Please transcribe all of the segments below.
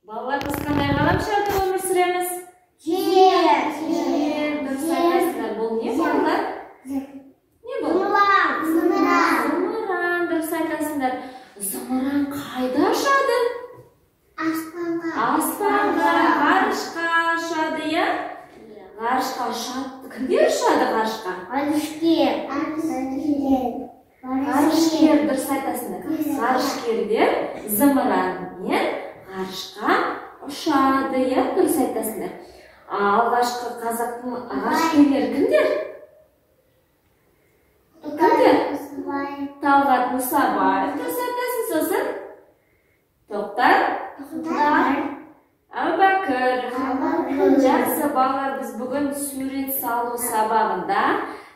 Балалар, biz qanday g'alam-sharda umr süremiz? Durs aytasizlar, bu ne bolalar? Ne bu? Zımıran. Durs aytasizlar. Zımıran qayda ushadi? Osmonga, g'arishga ushadi, ya? G'arishga ushadi. Kimga ushadi g'arishga? G'arishga durs aytasizlar. G'arishga zımıranni g'arishga ushadi, ya? Durs aytasizlar. Alg'ashqi qozoqning g'arishkilari kimdir? Talg'at Musaboyev durs aytasiz so'zin. To'xtar Abubakir. Yaxshi bolalar, biz bugun surat soluv sabog'ida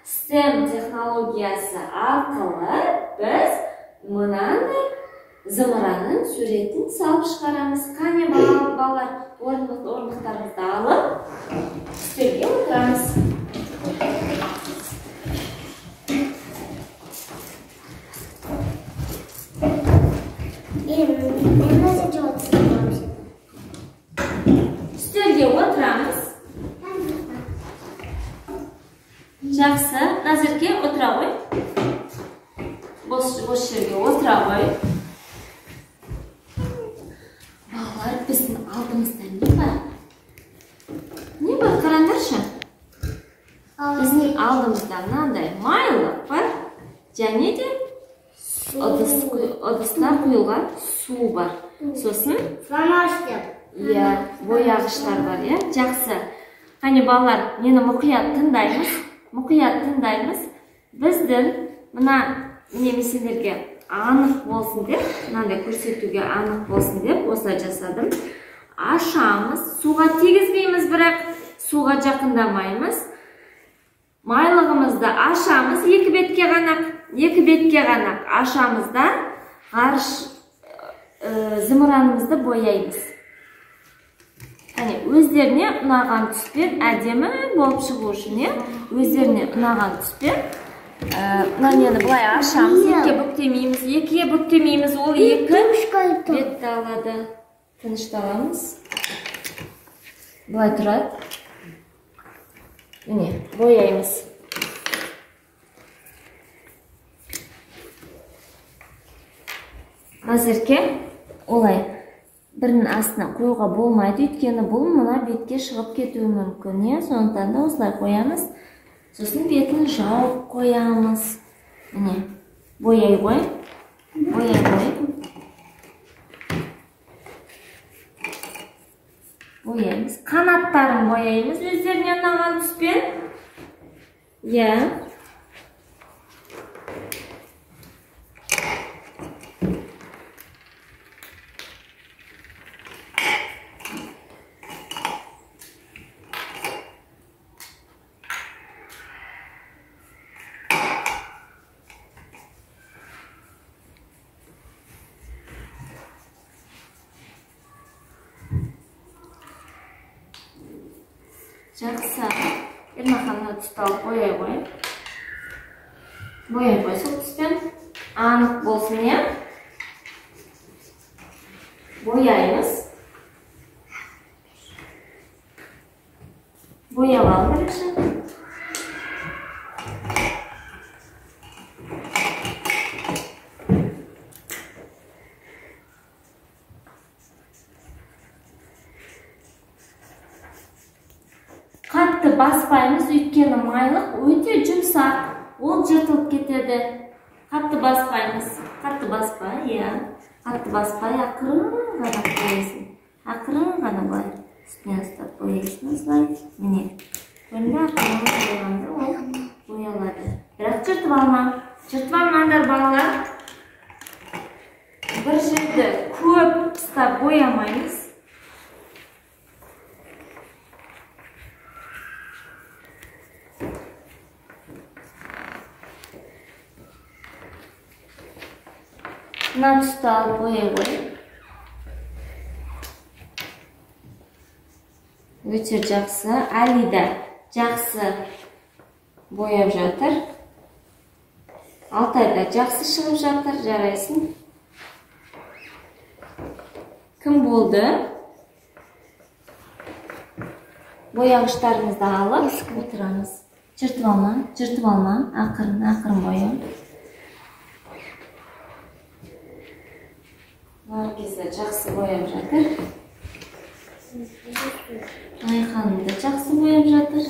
STEM texnologiyasi orqali biz bunday zımıranın suratini solib chiqaramiz. Qani bolalar, o'rindiqlarimizni olib stolga o'tiramiz. Stolga o'tiramiz. Yaxshi, Nazirga o'tira qo'y. Bo'sh yerga o'tira qo'y. Bolalar, bizning oldimizda ne bor? Ne bor, qaranglarchi. Bizning oldimizda bunday mayliq bor. Janida odislar quyilgan suv bor. So'sin ya, bo'yag'ichlar bor, ya. Yaxshi. Qani bolalar, meni muqiyat tindaymiz. Bizdan mana sizlarga aniq bo'lsin deb, bunday ko'rsatuvga aniq bo'lsin deb o'sha jasadim. Ashamiz, suvga tegizmaymiz, biroq suvga yaqindamaymiz. Maylig'imizda ashamiz, ikki betga g'ana ashamizdan g'arish zımıranımızda bo'yaymiz. Hani o'zlarini unagan tusbet ademi bo'lib chiqishi uchun, o'zlarini unagan tusbet Bundan yana bulay aşağımız, ikiye büktemeyimiz, ol iki bet dağladı. Tınış dağlamız. Bulay turad. Yine boyayımız. Hazırki olay birinin aslına koyuğa bolmaydı. Ütkeni bol muna betke шығып кетуі мүмкін. Сондықтан да осылай қоямыз. Сосын бетін жауып қоямыз. Міне, бояй ғой. Бояймыз. Қанаттарын бояймыз. Өздеріне ұнаған түспен. Жақсы. Ермаханды тұсталып бояй ғой. Сол түспен анық болсын, бояймыз. Бояп алып бірінші. Қатты баспаймыз, өйткені майлық өте жұмсақ, ол жыртылып кетеді. Қатты баспай, қатты баспай, ақырын ғана бояйсың. Ақырын ғана былай үстіне ұстап бояйсың, осылай. Міне, көрінді ақырын бояғанда ол боялады. Бірақ жыртып алмаңдар балалар. Бір жерді көп ұстап боямаймыз. Мына тұсты алып бояй ғой. Өте жақсы. Алида жақсы бояп жатыр. Алтайда жақсы шығып жатыр, жарайсың. Кім болды? Бояғыштарыңызды алып отырамыз. Жыртып алма, ақырын бояу. Наргиза жақсы бояп жатыр. Айханым да жақсы бояп жатыр.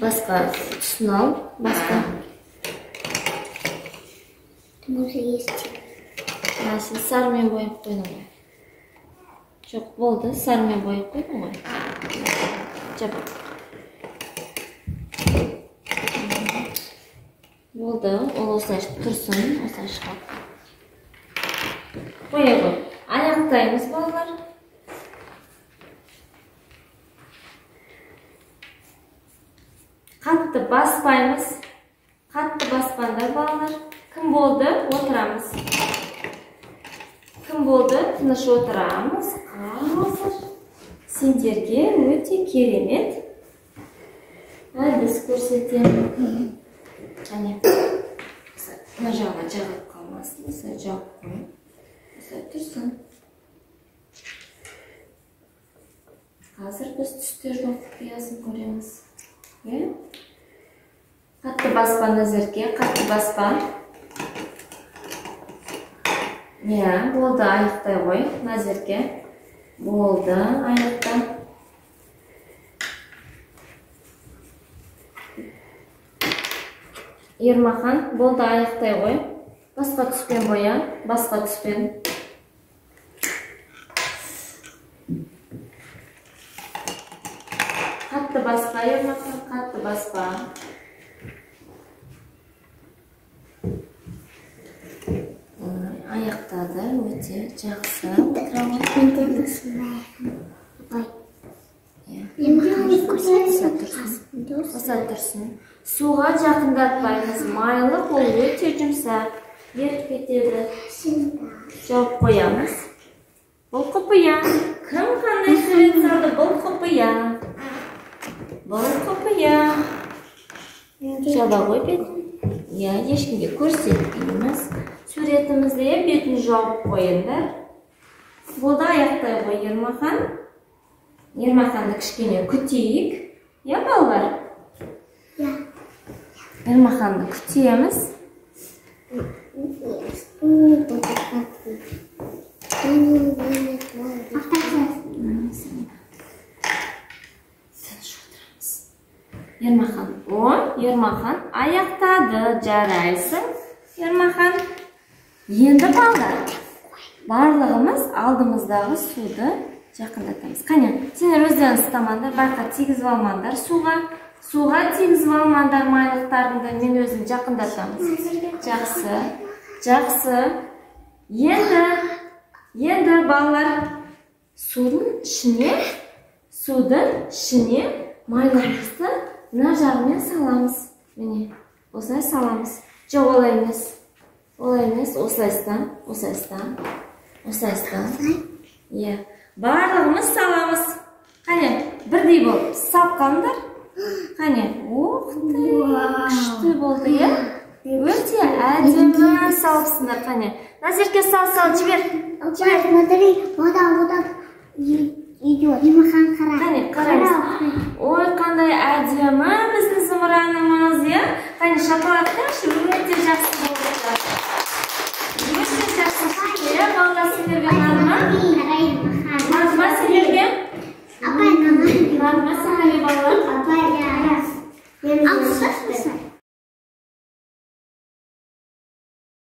Басқа түсін ал, басқа. Сен сарымен бояп қойдың ғой. Жоқ, болды, сарымен бояп қойдың ғой. Жап. Болды, ол осылай тұрсын, осылай шығып. Боя қой. Аяқтаймыз, балалар. Қатты баспаймыз. Қатты баспаңдар, балалар. Кім болды? Отырамыз. Кім болды? Тыныш отырамыз. Қазір сендерге өте керемет әдіс көрсетемін. Қане. Мына жағына жағып қалмасын. Осылай жағып қойып. Осылай тұрсын. Қазір біз түстердің құпиясын көреміз. Қатты баспа, Назерке, қатты баспа. Болды, аяқтай қой, Назерке. Болды, аяқта. Ермахан, болды, аяқтай қой. Басқа түспен боя, басқа түспен. Қатты баспа, Ермахан, қатты баспа. Аяқтады, өте жақсы. Осылай тұрсын. Суға жақындатпаймыз. Майлы ол өте жұмсақ. Еріп кетеді. Жауып қоямыз. Бұл құпия. Кім қандай сурет салды? Бұл құпия. Бұл құпия. Жаба қой бетін. Ешкімге көрсетпейміз. Суретімізде бетін жауып қойыңдар. Болды, аяқтай қой, Ермахан. Ермаханды кішкене күтейік. Балалар? Ермаханды күтеміз. Ермахан аяқтады, жарайсың. Ермахан. Енді балдар. Барлығымыз алдымыздағы суды жақындатамыз. Қане, сендер өздеріңіз ұстамаңдар, байқа тигізіп алмаңдар суға. Суға тигізіп алмаңдар майлықтарыңды, мен өзім жақындатамыз. Жақсы, жақсы. Енді балалар судың ішіне майларымызды мына жағымен саламыз. Міне, осылай саламыз. Жоқ, олай емес, осылайстан. Барлығымыз саламыз. Қане, бірдей болып салып қалыңдар. Қане, күшті болды, өте әдемі салыпсыңдар. Қане, Назерке сал, жібер. Смотри, вода идет. Қане, қараймыз. Ой, қандай әдемі біздің зымыранымыз, Қане, шапалақтайыншы, өте жақсы болды. Өте жақсы шықты, балалар сендерге